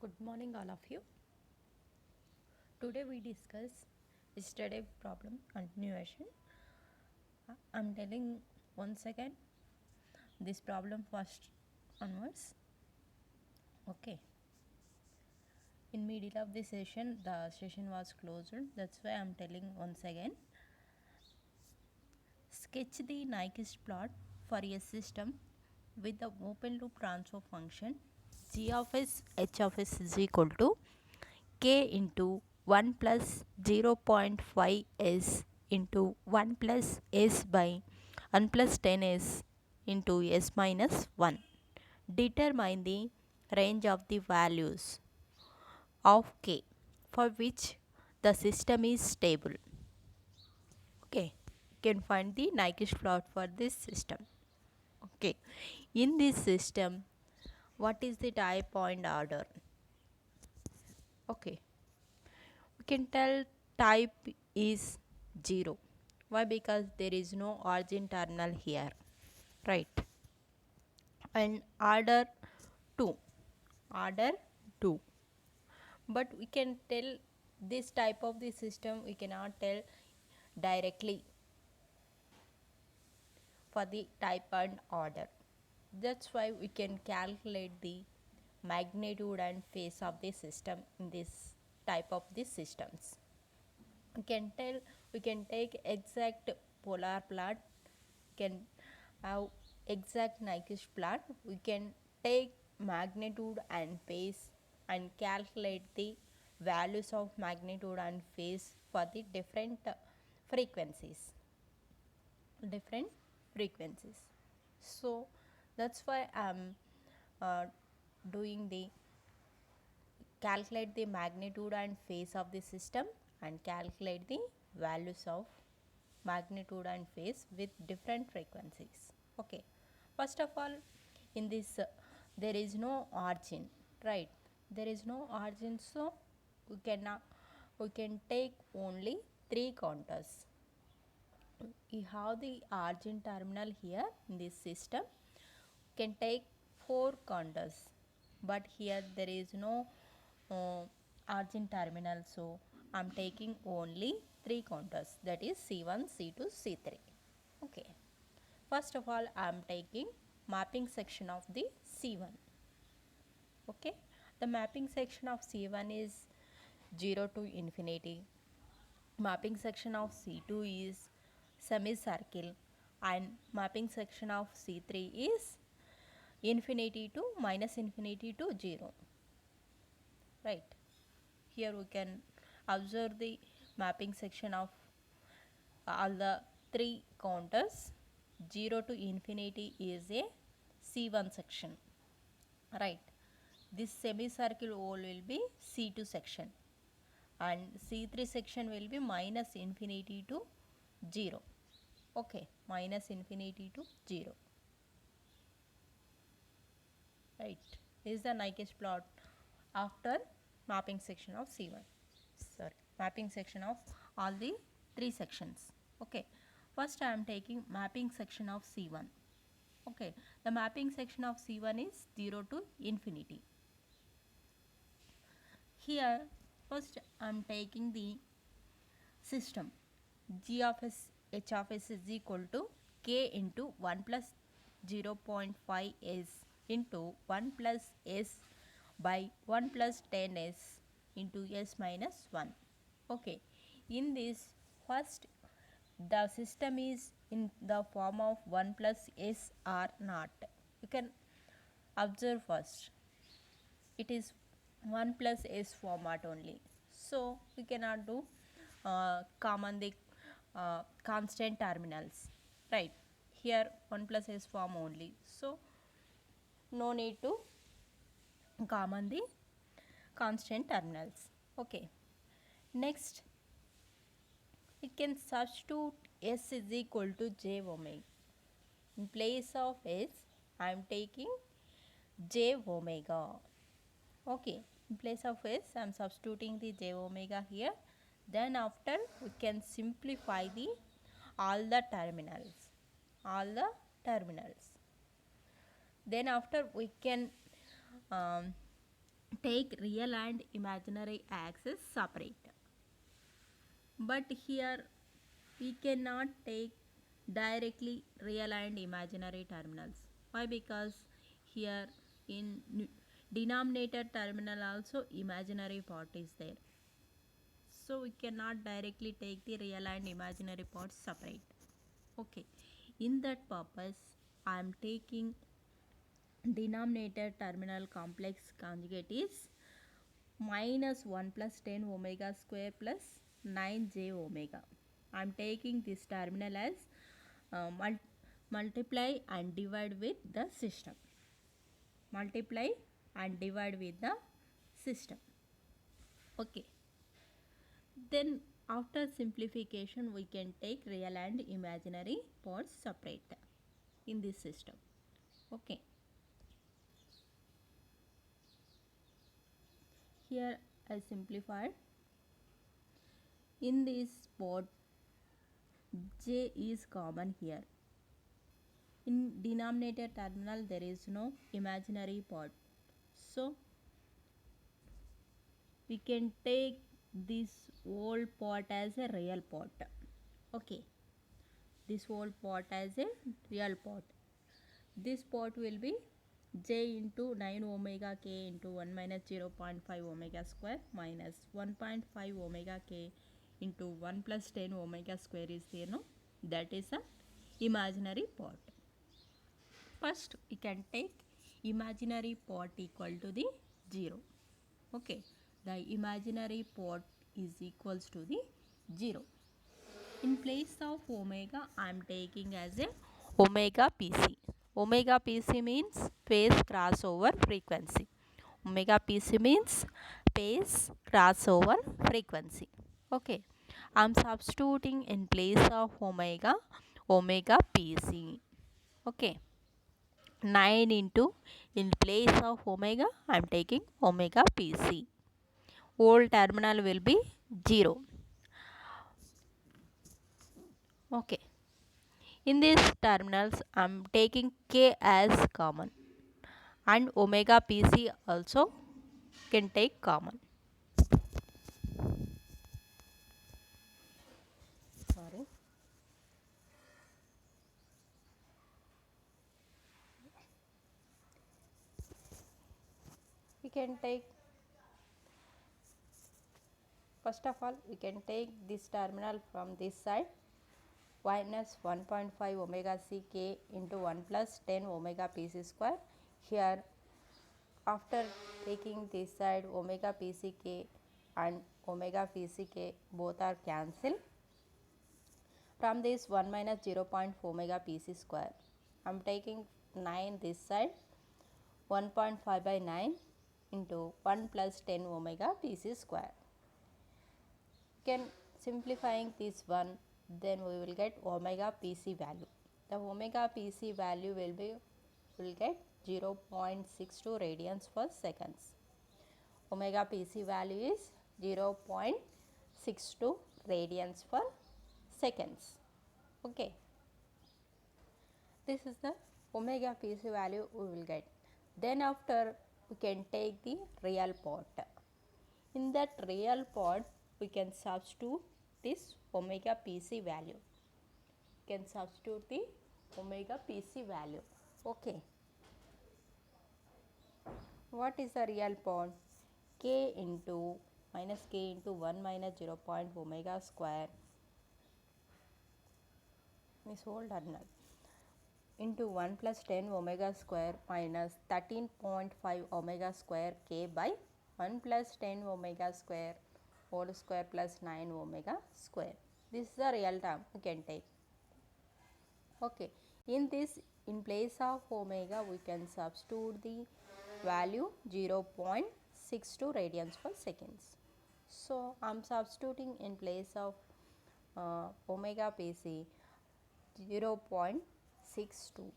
Good morning, all of you. Today we discuss yesterday problem continuation. I'm telling once again this problem first onwards. Okay. In middle of the session was closed. That's why I'm telling once again. Sketch the Nyquist plot for a system with the open loop transfer function g of s h of s is equal to k into 1 plus 0.5 s into 1 plus s by 1 plus 10 s into s minus 1. Determine the range of the values of k for which the system is stable. Okay, you can find the Nyquist plot for this system. Okay, in this system, what is the type and order? Okay, we can tell type is 0. Why? Because there is no origin terminal here, right? And order 2, order 2. But we can tell this type of the system, we cannot tell directly for the type and order. That's why we can calculate the magnitude and phase of the system in this type of the systems. We can tell, we can take exact polar plot, can have exact Nyquist plot, we can take magnitude and phase and calculate the values of magnitude and phase for the frequencies different frequencies. So that's why I'm doing the calculate the magnitude and phase of the system and calculate the values of magnitude and phase with different frequencies. Okay, first of all, in this there is no origin, right? There is no origin, so we can take only three counters. We have the origin terminal here in this system. Can take four counters, but here there is no origin terminal, so I'm taking only three counters, that is C1, C2, C3. Okay, first of all I'm taking mapping section of the C1. Okay, the mapping section of C1 is 0 to infinity. Mapping section of C2 is semicircle, and mapping section of C3 is infinity to minus infinity to 0, right? Here we can observe the mapping section of all the three counters. 0 to infinity is a C1 section, right? This semicircle hole will be C2 section, and C3 section will be minus infinity to 0. Okay, minus infinity to 0, right? This is the Nyquist plot after mapping section of C1. Sorry, mapping section of all the three sections. Okay, first I am taking mapping section of C1. Okay, the mapping section of C1 is 0 to infinity. Here first I am taking the system g of s h of s is equal to k into 1 plus 0.5 s into 1 plus s by 1 plus 10 s into s minus 1. Okay, in this first the system is in the form of 1 plus s or not. You can observe first, it is 1 plus s format only, so we cannot do common the constant terminals, right? Here 1 plus s form only, so no need to common the constant terminals. Okay, next we can substitute s is equal to j omega. In place of s I am taking j omega. Okay, in place of s I am substituting the j omega here. Then after we can simplify the all the terminals. Then after we can um, take real and imaginary axis separate. But here we cannot take directly real and imaginary terminals. Why? Because here in denominator terminal also imaginary part is there. So we cannot directly take the real and imaginary parts separate. Okay. In that purpose, I am taking denominator terminal complex conjugate is minus 1 plus 10 omega square plus 9j omega. I am taking this terminal as multiply and divide with the system. Multiply and divide with the system. Okay. Then after simplification we can take real and imaginary parts separate in this system. Okay. Here I simplified. In this part j is common here. In denominator terminal there is no imaginary part. So we can take this whole part as a real part. Okay. This whole part as a real part. This part will be j into 9 omega k into 1 minus 0.5 omega square minus 1.5 omega k into 1 plus 10 omega square is there, no? That is a imaginary part. First we can take imaginary part equal to the 0. Okay, the imaginary part is equals to the 0. In place of omega I am taking as a omega pc. Omega pc means phase crossover frequency. Omega pc means phase crossover frequency. Okay, I am substituting in place of omega pc. Okay, 9 into in place of omega I am taking omega pc. Whole terminal will be 0. Okay, in these terminals I am taking k as common and omega pc also can take common. Sorry. We can take, first of all we can take this terminal from this side, minus 1.5 omega c k into 1 plus 10 omega pc square. Here after taking this side omega pc k and omega pc k both are cancelled. From this 1 minus 0.4 omega pc square I am taking 9 this side, 1.5 by 9 into 1 plus 10 omega pc square. Can simplifying this one, then we will get omega pc value. The omega pc value will get 0.62 radians per seconds. Omega pc value is 0.62 radians per seconds. Okay, this is the omega pc value we will get. Then after we can take the real part. In that real part we can substitute this omega pc value. We can substitute the omega pc value. Okay, what is the real part? K into minus k into 1 minus 0.4 omega square is whole terminal into 1 plus 10 omega square minus 13.5 omega square k by 1 plus 10 omega square whole square plus 9 omega square. This is the real term we can take. Okay, in this, in place of omega we can substitute the value 0.62 radians per seconds. So I am substituting in place of omega pc 0.62.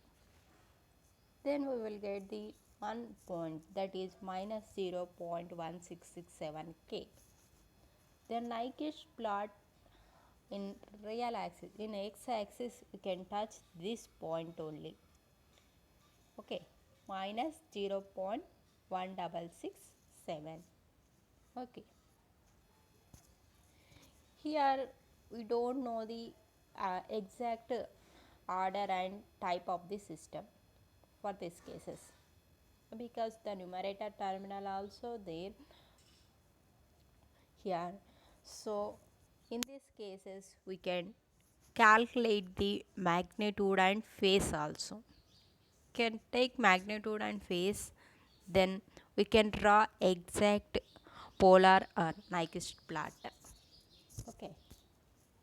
Then we will get the 1 point, that is minus 0.1667 k. Then Nyquist plot in real axis, in x axis we can touch this point only. Okay, minus 0.1667 7. Okay, here we don't know the exact order and type of the system for these cases, because the numerator terminal also there here. So in these cases we can calculate the magnitude and phase also. Can take magnitude and phase, then we can draw exact polar or Nyquist plot. Okay,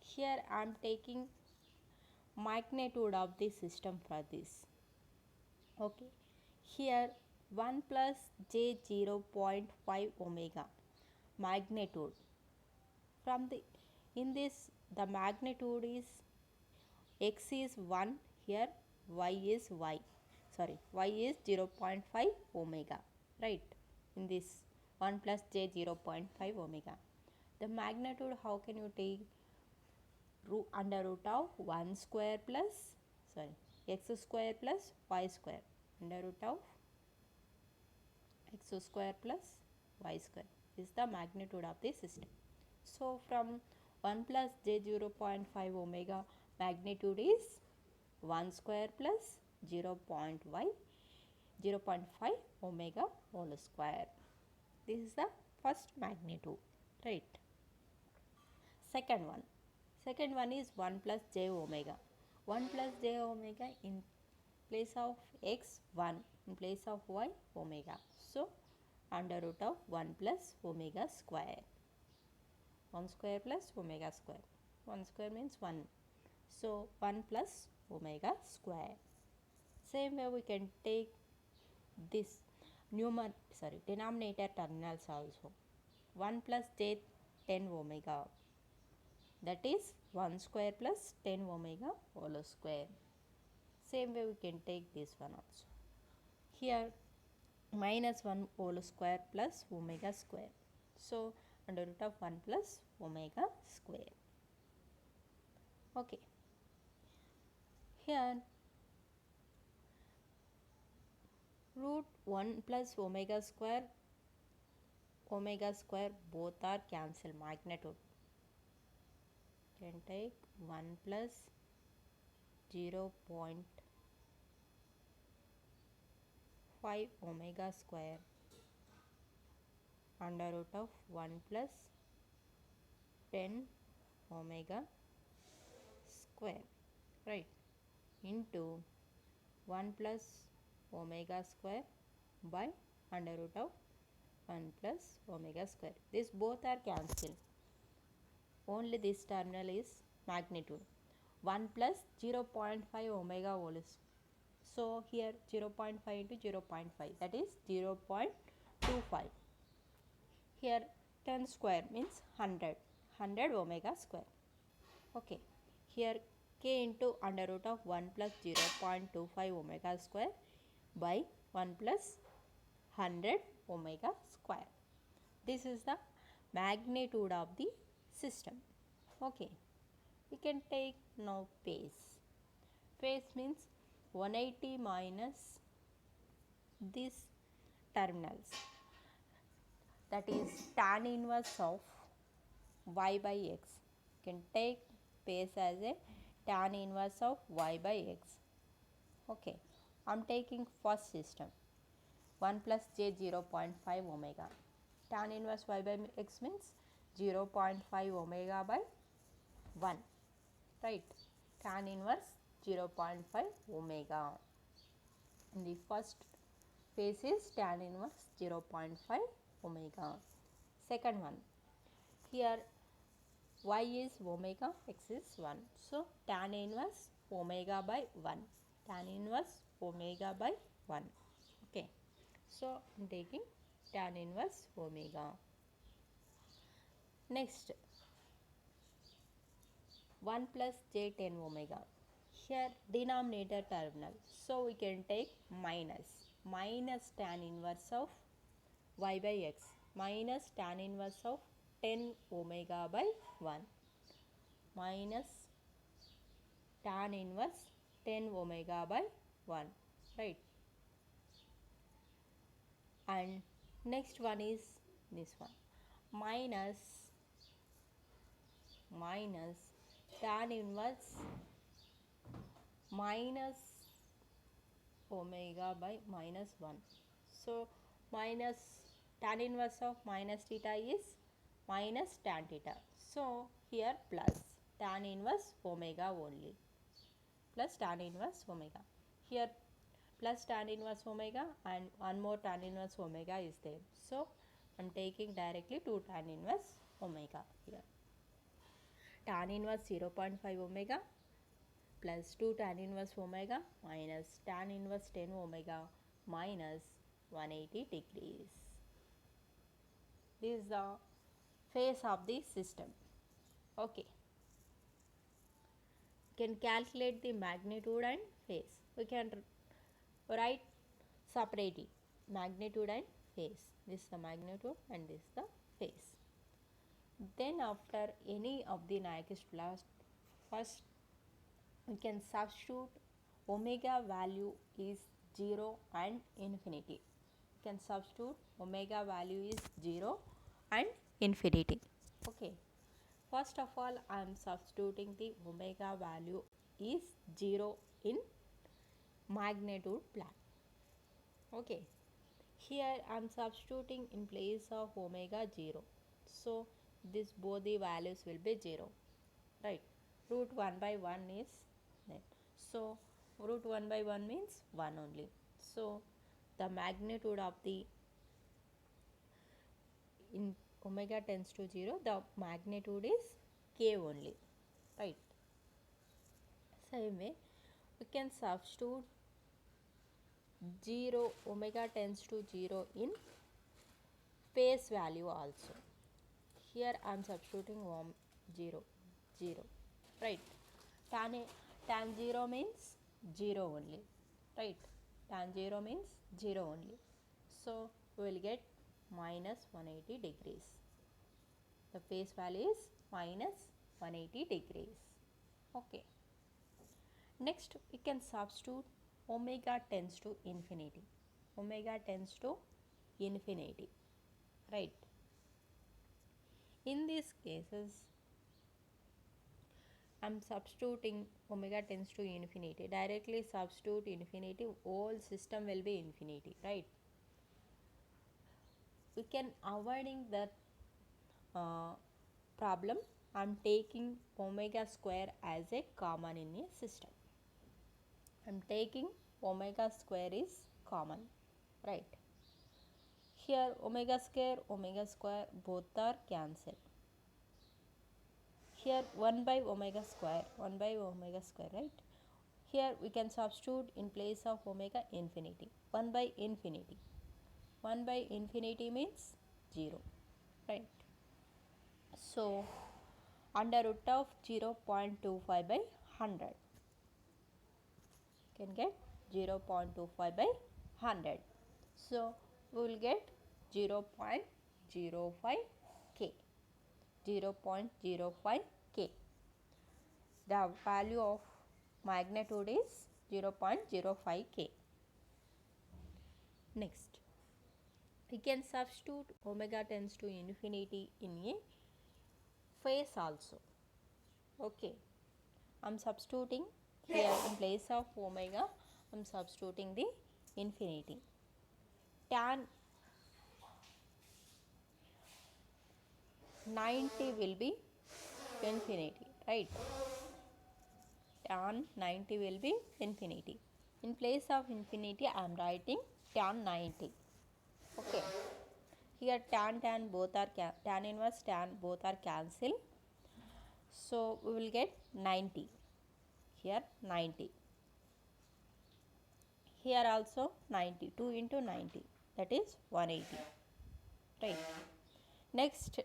here I am taking magnitude of the system for this. Okay, here 1 plus j 0.5 omega magnitude from the, in this the magnitude is x is 1, here y is y, sorry, y is 0.5 omega, right? In this 1 plus j 0.5 omega, the magnitude how can you take? Root under root of 1 square plus, sorry, x square plus y square under root of x square plus y square is the magnitude of the system. So from 1 plus j 0.5 omega, magnitude is 1 square plus 0.5 omega whole square. This is the first magnitude, right? Second one is 1 plus j omega. 1 plus j omega in place of x 1, in place of y omega. So under root of 1 plus omega square. 1 square plus omega square. 1 square means 1. So 1 plus omega square. Same way we can take this denominator terminals also. 1 plus j 10 omega, that is 1 square plus 10 omega whole square. Same way we can take this one also. Here minus 1 whole square plus omega square. So under root of 1 plus omega square. Okay. Here root 1 plus omega square both are cancelled magnitude. Can take 1 plus 0.5 omega square under root of 1 plus 10 omega square, right, into 1 plus omega square by under root of 1 plus omega square. These both are cancelled. Only this terminal is magnitude. 1 plus 0.5 omega whole. So here 0.5 into 0.5, that is 0.25. Here 10 square means 100. 100 omega square. Okay. Here k into under root of 1 plus 0.25 omega square by 1 plus 100 omega square. This is the magnitude of the system. Okay, we can take now phase. Phase means 180 minus these terminals, that is tan inverse of y by x. You can take phase as a tan inverse of y by x. Okay, I am taking first system 1 plus j 0.5 omega. Tan inverse y by x means 0.5 omega by 1, right? Tan inverse 0.5 omega. In the first phase is tan inverse 0.5 omega. Second one, here y is omega, x is 1. So tan inverse omega by 1. Tan inverse omega by 1. Okay. So I am taking tan inverse omega. Next 1 plus j 10 omega. Here denominator terminal. So we can take minus tan inverse of y by x minus tan inverse of 10 omega by 1 minus tan inverse 10 omega by 1, right? And Next one is this one, minus tan inverse minus omega by minus 1. So minus tan inverse of minus theta is minus tan theta. So here plus tan inverse omega only, plus tan inverse omega. Here plus tan inverse omega and one more tan inverse omega is there. So I am taking directly 2 tan inverse omega here. Tan inverse 0.5 omega plus 2 tan inverse omega minus tan inverse 10 omega minus 180 degrees. This is the phase of the system. Okay. We can calculate the magnitude and phase. We can write separately magnitude and phase. This is the magnitude and this is the phase. Then after any of the Nyquist laws, first we can substitute omega value is 0 and infinity. We can substitute omega value is 0 and infinity. Okay. First of all, I am substituting the omega value is 0 in magnitude plan. Okay. Here I am substituting in place of omega 0. So this both the values will be 0. Right. Root 1 by 1 is there. So root 1 by 1 means 1 only. So the magnitude of the in omega tends to 0, the magnitude is k only. Right. Same way we can substitute 0 omega tends to 0 in phase value also. Here I am substituting 0, 0, right. Tan 0 means 0 only, right. Tan 0 means 0 only. So we will get minus 180 degrees. The phase value is minus 180 degrees. Okay. Next we can substitute omega tends to infinity. Omega tends to infinity, right. In these cases I am substituting omega tends to infinity. Directly substitute infinity, whole system will be infinity, right. We can avoiding that problem. I am taking omega square as a common in a system. I am taking omega square is common, right. Here omega square both are cancelled. Here 1 by omega square, right. Here we can substitute in place of omega infinity, 1 by infinity. 1 by infinity means 0, right. So under root of 0.25 by 100, you can get 0.25 by 100. So we will get 0.05 k. 0.05 k. The value of magnitude is 0.05 k. Next, we can substitute omega tends to infinity in a phase also. Okay, I am substituting here in place of omega, I am substituting the infinity. Tan 90 will be infinity, right. Tan 90 will be infinity. In place of infinity I am writing tan 90. Okay. Here tan both are tan inverse tan both are cancelled. So we will get 90. Here 90. Here also 90. 2 into 90, that is 180. Right. Next,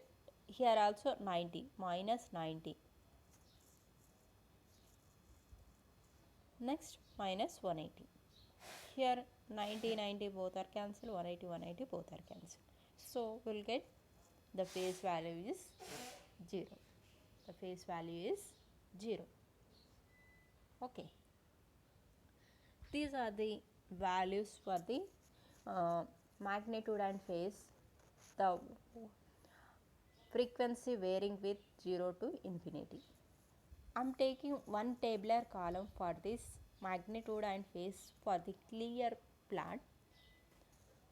here also 90 minus 90. Next minus 180. Here 90 both are cancelled, 180 both are cancelled. So we will get the phase value is 0. The phase value is 0. Okay. These are the values for the magnitude and phase, the frequency varying with 0 to infinity. I am taking one tabular column for this magnitude and phase for the clear plot.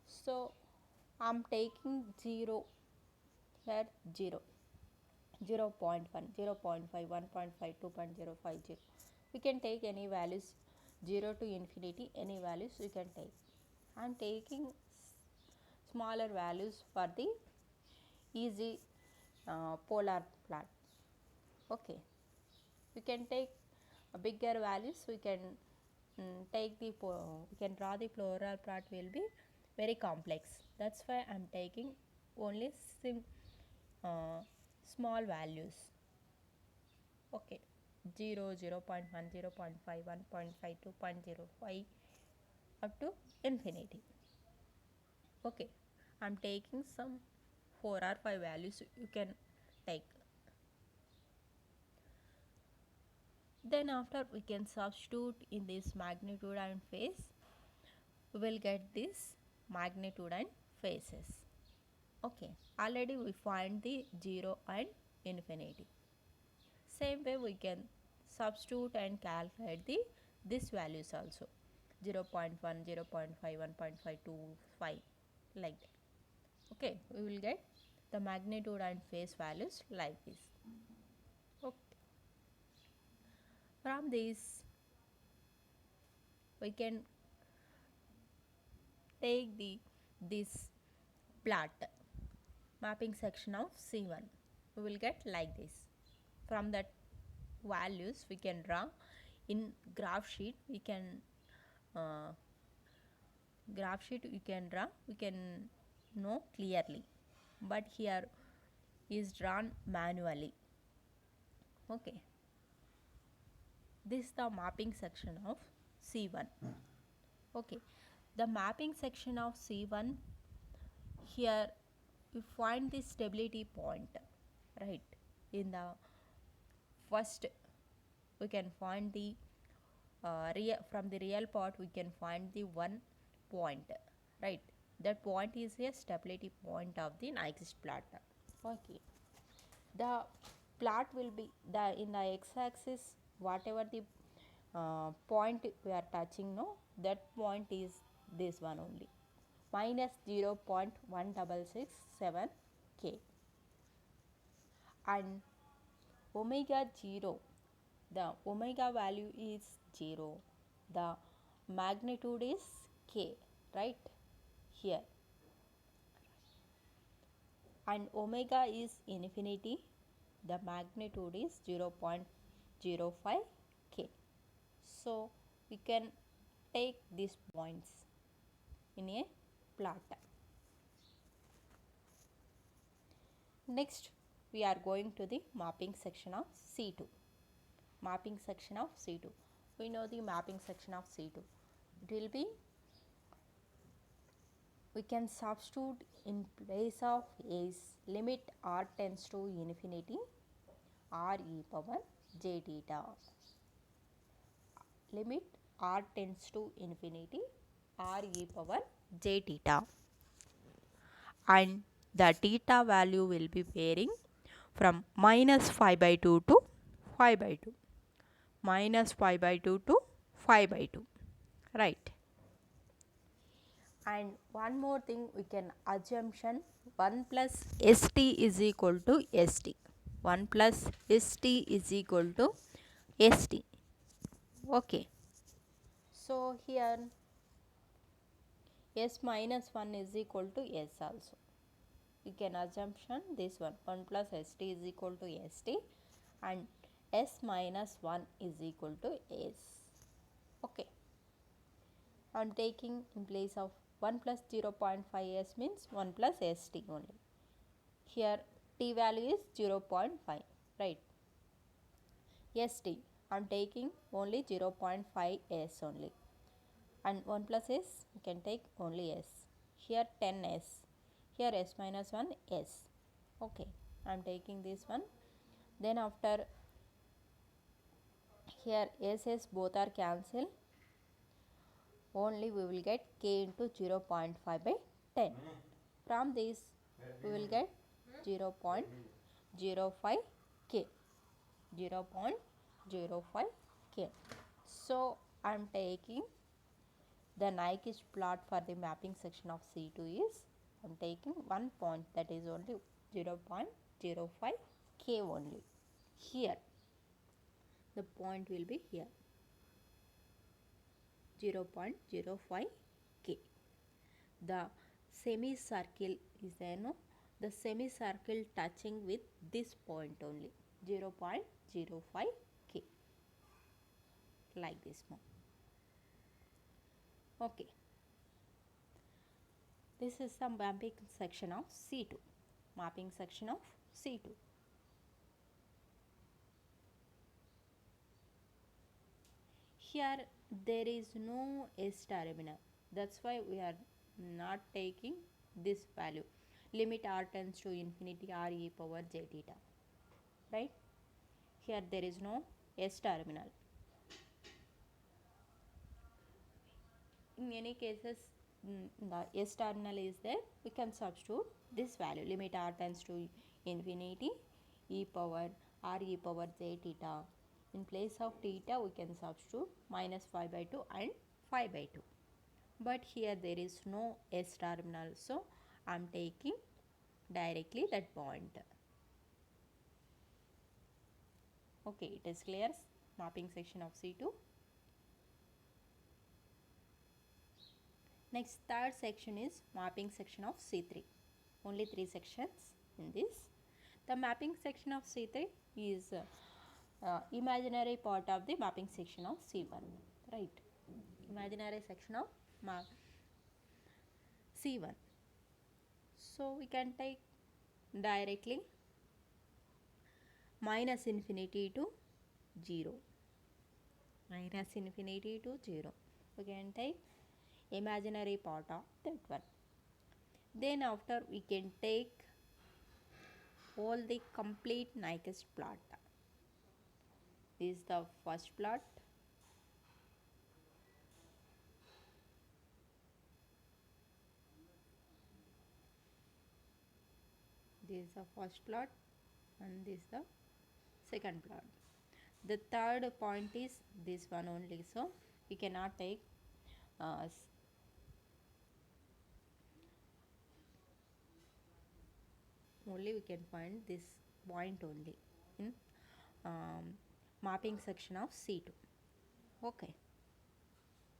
So I am taking 0 here, 0, 0 0.1, 0 0.5, 1.5, 2.050. We can take any values 0 to infinity, any values we can take. I am taking smaller values for the easy polar plot. Okay, we can take bigger values, we can take the we can draw the polar plot will be very complex. That's why I'm taking only uh, small values. Okay, 0, 0 0.1, 0 0.5, 1.5, 2.05 up to infinity. Okay, I'm taking some 4 or 5 values you can take. Then after we can substitute in this magnitude and phase, we will get this magnitude and phases. Okay, already we find the 0 and infinity. Same way we can substitute and calculate the these values also, 0 0.1, 0 0.5, 1.525 like that. Okay, we will get the magnitude and phase values like this. Okay, from this we can take this plot mapping section of C1. We will get like this. From that values we can draw in graph sheet. We can uh, graph sheet we can draw, we can know clearly, but here is drawn manually. Okay, this is the mapping section of C1. Okay, the mapping section of C1, here we find the stability point, right? In the first we can find the from the real part we can find the one point, right? That point is a stability point of the Nyquist plot. Okay, the plot will be the in the x-axis, whatever the point we are touching, no, that point is this one only, minus 0.1667 k, and omega 0, the omega value is 0, the magnitude is k, right here, and omega is infinity, the magnitude is 0.05 k. So we can take these points in a plot. Next we are going to the mapping section of C2. Mapping section of C2, we know the mapping section of C2, it will be, we can substitute in place of is limit r tends to infinity r e power j theta, limit r tends to infinity r e power j theta, and the theta value will be varying from minus 5 by 2 to 5 by 2, minus 5 by 2 to 5 by 2, right? And one more thing, we can assumption 1 plus st is equal to st, 1 plus st is equal to st. Okay, so here s minus 1 is equal to s also, we can assumption this one, 1 plus st is equal to st, and s minus 1 is equal to s. Okay, I am taking in place of 1 plus 0.5 s means 1 plus st only. Here t value is 0.5, right? st I am taking only 0.5 s only, and 1 plus s we can take only s. Here 10 s, here s minus 1 s. Okay, I am taking this one. Then after here s both are cancelled, only we will get k into 0.5 by 10. From this we will get 0.05 K. 0.05 K. So I am taking the Nyquist plot for the mapping section of C2 is, I am taking one point, that is only 0.05 K only. Here the point will be here, 0.05 K. The semicircle is there, no? The semicircle touching with this point only, 0.05 K, like this now. Okay, this is the mapping section of C2. Mapping section of C2. Here there is no S terminal, that's why we are not taking this value. Limit r tends to infinity r e power j theta, right? Here there is no S terminal. In any cases, the S terminal is there, we can substitute this value, limit r tends to infinity e power r e power j theta. In place of theta we can substitute minus 5 by 2 and 5 by 2. But here there is no S terminal, so I am taking directly that point. Okay, it is clear, mapping section of C2. Next, third section is mapping section of C3. Only 3 sections in this. The mapping section of C3 is imaginary part of the mapping section of C1, right? Imaginary section of C1. So we can take directly minus infinity to 0. Minus infinity to 0. We can take imaginary part of that one. Then after we can take all the complete Nyquist plot. This is the first plot. This is the first plot and this is the second plot. The third point is this one only, so we cannot take only we can find this point only in mapping section of C2. Okay,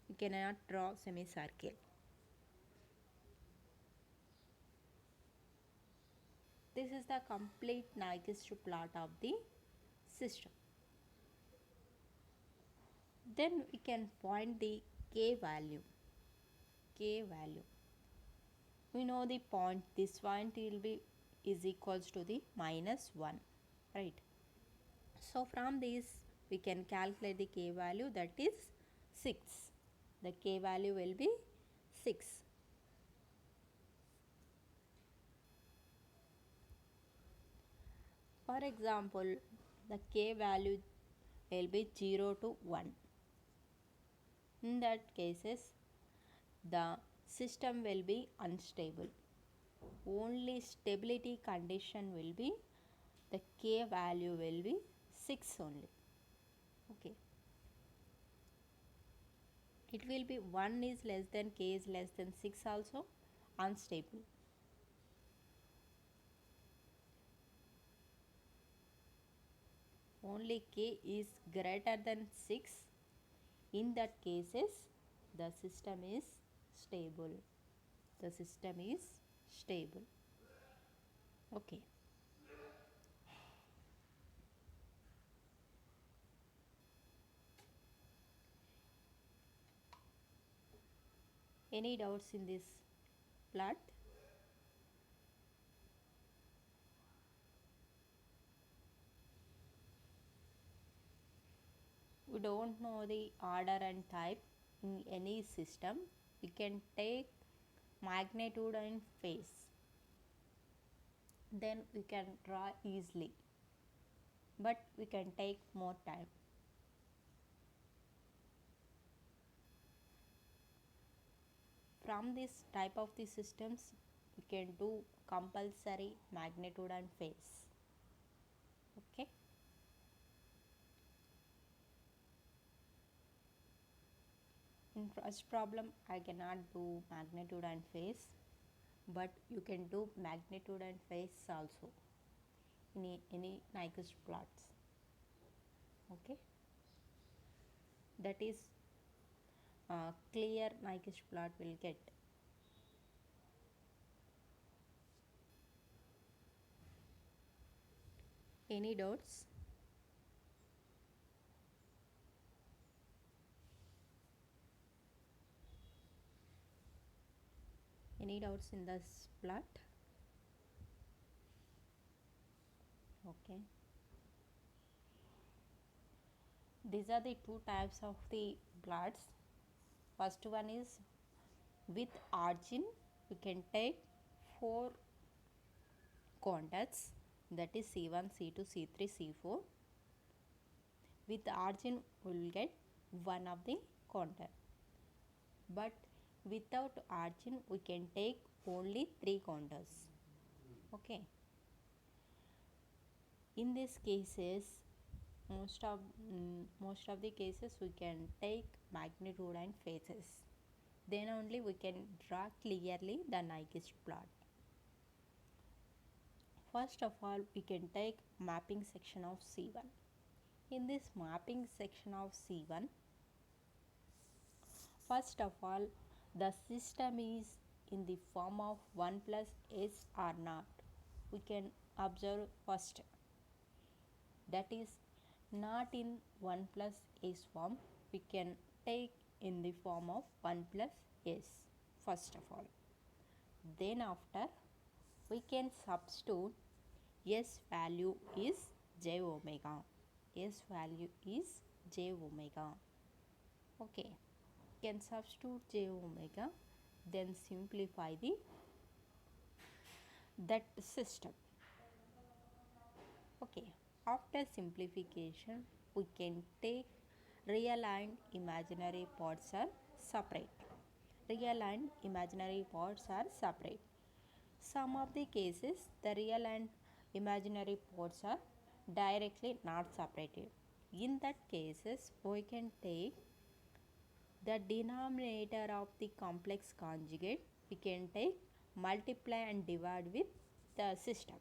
we cannot draw semicircle. This is the complete Nyquist plot of the system. Then we can find the K value. K value. We know the point, this point will be is equals to the minus 1, right? So from this we can calculate the K value, that is 6. The K value will be 6. For example, the K value will be 0 to 1. In that cases, the system will be unstable. Only stability condition will be, the K value will be 6 only. Okay. It will be 1 is less than K is less than 6 also unstable. Only K is greater than 6. In that cases, the system is stable. The system is stable. Okay. Any doubts in this plot? We don't know the order and type in any system. We can take magnitude and phase. Then we can draw easily. But we can take more time. From this type of the systems, we can do compulsory magnitude and phase. Okay. In first problem, I cannot do magnitude and phase, but you can do magnitude and phase also in any Nyquist plots. Okay. That is clear Nyquist plot will get. Any doubts? Any doubts in this plot? Okay. These are the two types of the plots. First one is with origin, we can take 4 contacts, that is C1, C2, C3, C4. With origin, we will get one of the contact. But without origin, we can take only 3 contacts. Okay. In these cases, most of the cases we can take magnitude and phases. Then only we can draw clearly the Nyquist plot. First of all, we can take mapping section of C1. In this mapping section of C1, first of all, the system is in the form of 1 plus S or not. We can observe first. That is not in 1 plus S form. We can take in the form of 1 plus S first of all. Then after, we can substitute S value is j omega. S value is j omega. Okay. Can substitute j omega, then simplify that system. Okay. After simplification, we can take real and imaginary parts are separate. Real and imaginary parts are separate. Some of the cases, the real and imaginary parts are directly not separated. In that cases, we can take the denominator of the complex conjugate. We can take multiply and divide with the system.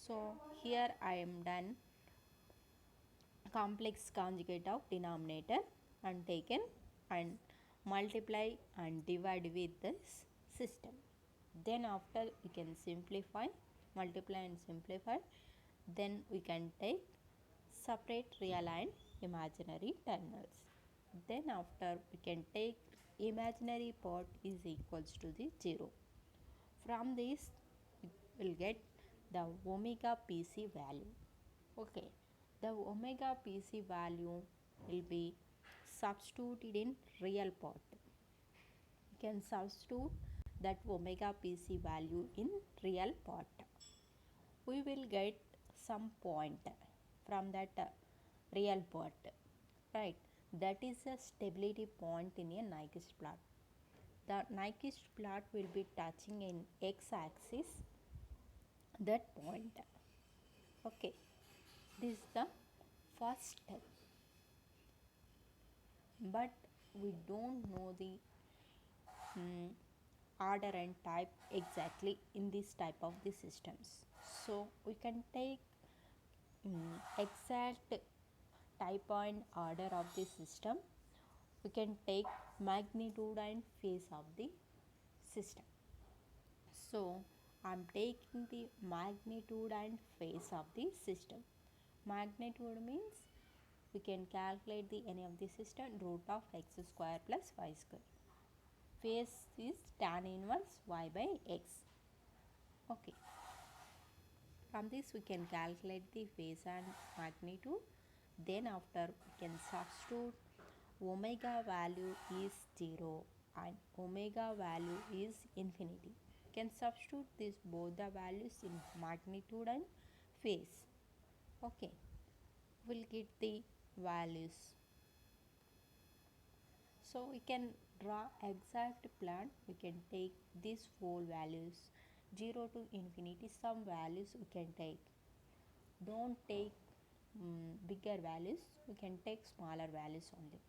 So here I am done complex conjugate of denominator and taken and multiply and divide with this system. Then after we can simplify, multiply and simplify. Then we can take separate real and imaginary terminals. Then after we can take imaginary part is equals to the 0. From this we will get the omega pc value. Okay, the omega pc value will be substituted in real part. You can substitute that omega pc value in real part. We will get some point from that real part, right? That is a stability point in a Nyquist plot. The Nyquist plot will be touching in x-axis that point. Okay, this is the first step, but we don't know the order and type exactly in this type of the systems. So we can take exact type and order of the system. We can take magnitude and phase of the system. So I am taking the magnitude and phase of the system. Magnitude means we can calculate the any of the system root of x square plus y square. Phase is tan inverse y by x. Okay. From this we can calculate the phase and magnitude. Then after we can substitute omega value is 0 and omega value is infinity. Can substitute this both the values in magnitude and phase. Okay, we'll get the values. So we can draw exact plan, we can take these four values 0 to infinity. Some values we can take, don't take bigger values, we can take smaller values only.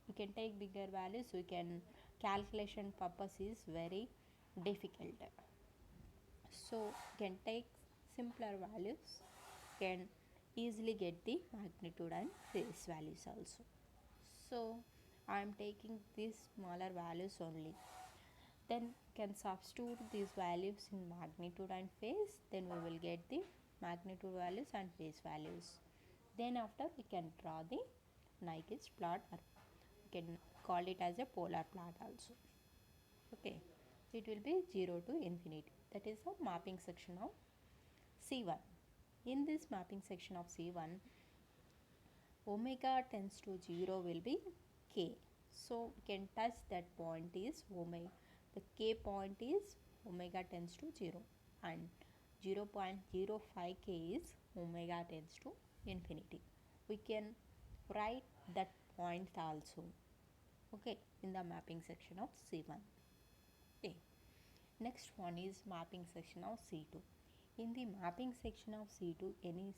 We can take bigger values, we can calculation purpose is very difficult, so can take simpler values, can easily get the magnitude and phase values also. So I am taking these smaller values only, then can substitute these values in magnitude and phase, then we will get the magnitude values and phase values. Then after we can draw the Nyquist plot, or we can call it as a polar plot also. Okay, it will be 0 to infinity. That is the mapping section of C1. In this mapping section of C1, omega tends to 0 will be k. So we can touch that point is omega. The k point is omega tends to 0 and 0.05 k is omega tends to infinity. We can write that point also, okay, in the mapping section of C1. Okay. Next one is mapping section of C2. In the mapping section of C2, any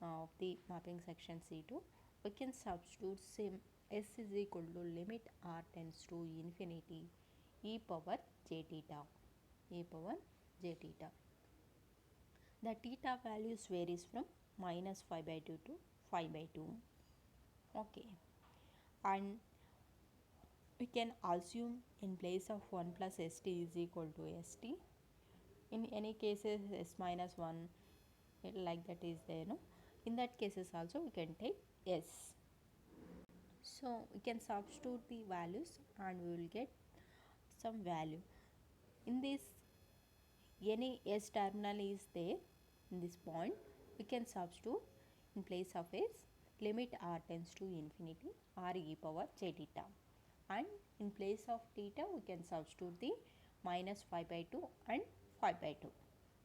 of the mapping section C2, we can substitute same s is equal to limit r tends to infinity e power j theta, e power j theta. The theta values varies from minus 5 by 2 to 5 by 2. Okay, and we can assume in place of 1 plus st is equal to st. In any cases s minus 1 like that is there, no, in that cases also we can take s. So we can substitute the values and we will get some value. In this, any s terminal is there in this point, we can substitute in place of s limit r tends to infinity r e power j theta, and in place of theta we can substitute the minus 5 by 2 and 5 by 2.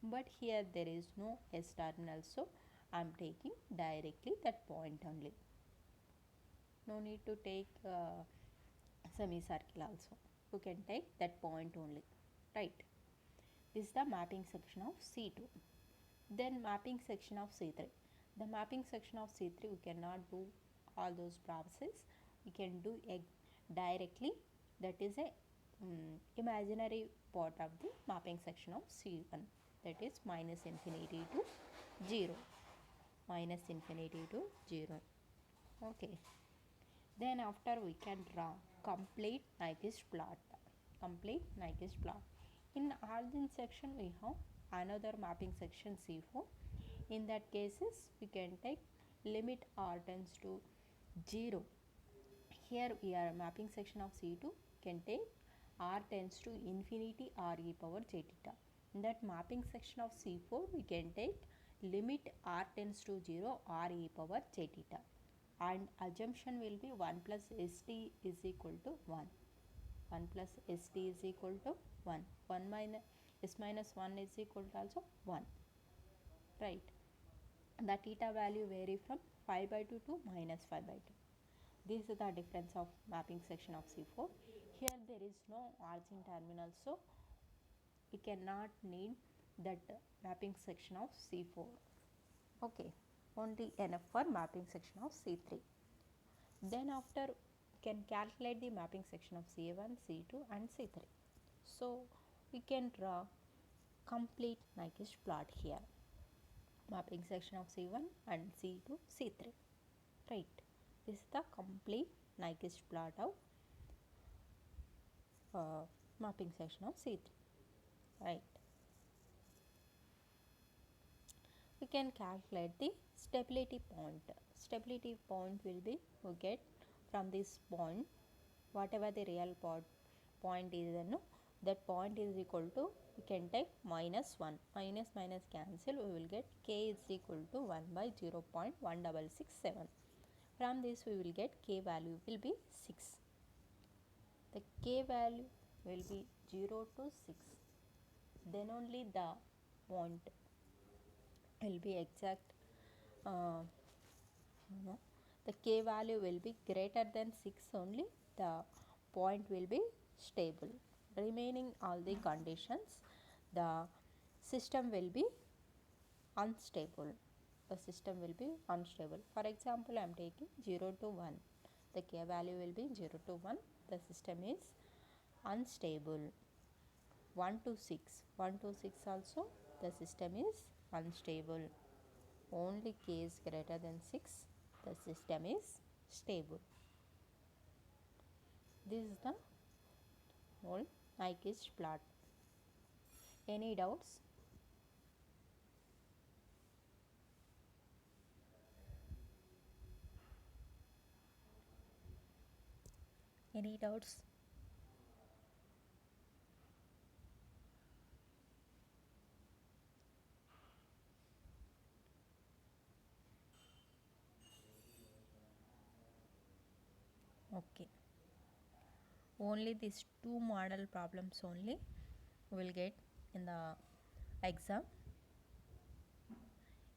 But here there is no s terminal, so I am taking directly that point only. No need to take semicircle also, you can take that point only, right? This is the mapping section of C2. Then mapping section of C3. The mapping section of C3 we cannot do all those processes, we can do directly, that is a imaginary part of the mapping section of C1, that is minus infinity to 0, minus infinity to 0. Okay, then after we can draw complete Nyquist plot. Complete Nyquist plot. In origin section we have another mapping section C4. In that cases we can take limit r tends to 0. Here we are mapping section of C2, can take r tends to infinity r e power j theta. In that mapping section of C4 we can take limit r tends to 0 r e power j theta, and assumption will be 1 plus st is equal to 1. 1 plus st is equal to 1. 1 minus s minus 1 is equal to also 1, right? The theta value vary from 5 by 2 to minus 5 by 2. This is the difference of mapping section of C4. Here there is no origin terminal, so we cannot need that mapping section of C4. Okay, only enough for mapping section of C3. Then after can calculate the mapping section of C1, C2 and C3. So we can draw complete Nyquist plot here. Mapping section of C1 and C2, C3. Right. This is the complete Nyquist plot of mapping section of C3. Right. We can calculate the stability point. Stability point will be, we get from this point, whatever the real point is, no, that point is equal to, we can take minus 1. Minus minus cancel, we will get k is equal to 1 by 0.1667. From this we will get k value will be 6. The k value will be 0 to 6. Then only the point will be exact. The k value will be greater than 6 only, the point will be stable. Remaining all the conditions, the system will be unstable. The system will be unstable. For example, I am taking 0 to 1. The k value will be 0 to 1. The system is unstable. 1 to 6. 1 to 6 also the system is unstable. Only k is greater than 6. The system is stable. This is the whole Nyquist plot. Any doubts? Any doubts? Okay. Only these two model problems only will get in the exam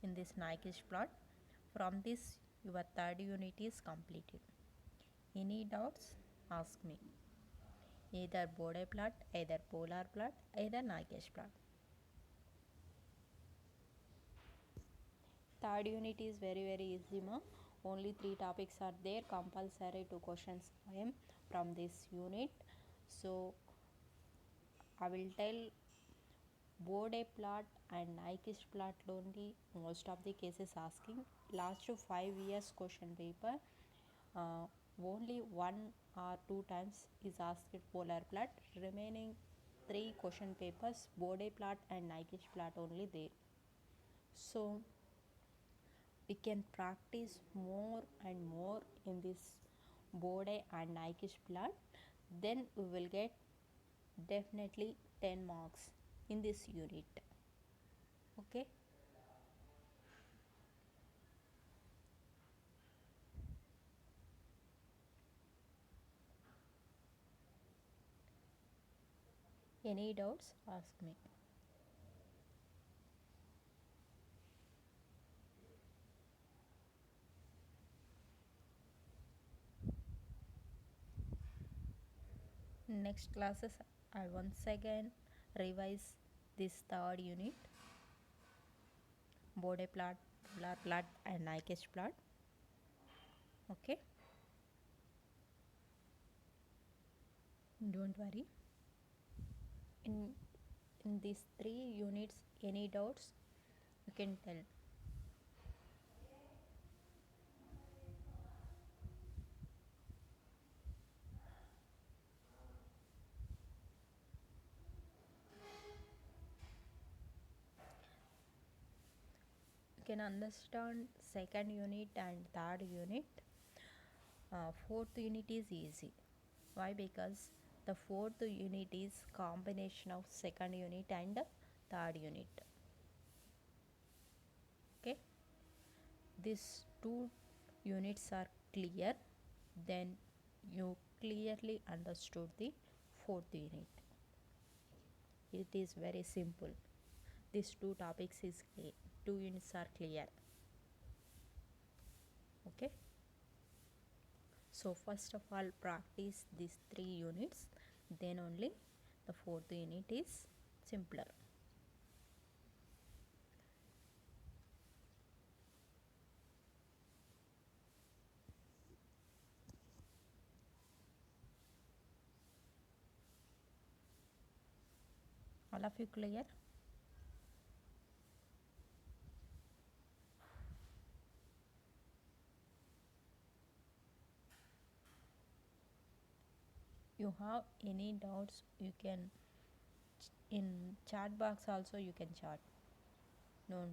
in this Nyquist plot. From this, your third unit is completed. Any doubts? Ask me. Either Bode plot, either polar plot, either Nyquist plot. Third unit is very easy, ma. Only 3 topics are there. Compulsory 2 questions from this unit. So I will tell Bode plot and Nyquist plot only most of the cases asking. Last 5 years question paper, only 1 or 2 times is asked polar plot. Remaining 3 question papers, Bode plot and Nyquist plot only there. So we can practice more and more in this Bode and Nyquist plot. Then we will get definitely 10 marks in this unit. Okay. Any doubts? Ask me. Next classes I once again revise this third unit, Bode plot, polar plot and Nyquist plot. Okay. Don't worry. In these 3 units, any doubts you can tell. You can understand second unit and third unit. Fourth unit is easy. Why? Because the fourth unit is combination of second unit and third unit. Okay. These 2 units are clear, then you clearly understood the fourth unit. It is very simple. These 2 topics is clear. 2 units are clear. Okay. So first of all practice these 3 units, then only the fourth unit is simpler. All of you clear? You have any doubts, you can in chat box also you can chat. No,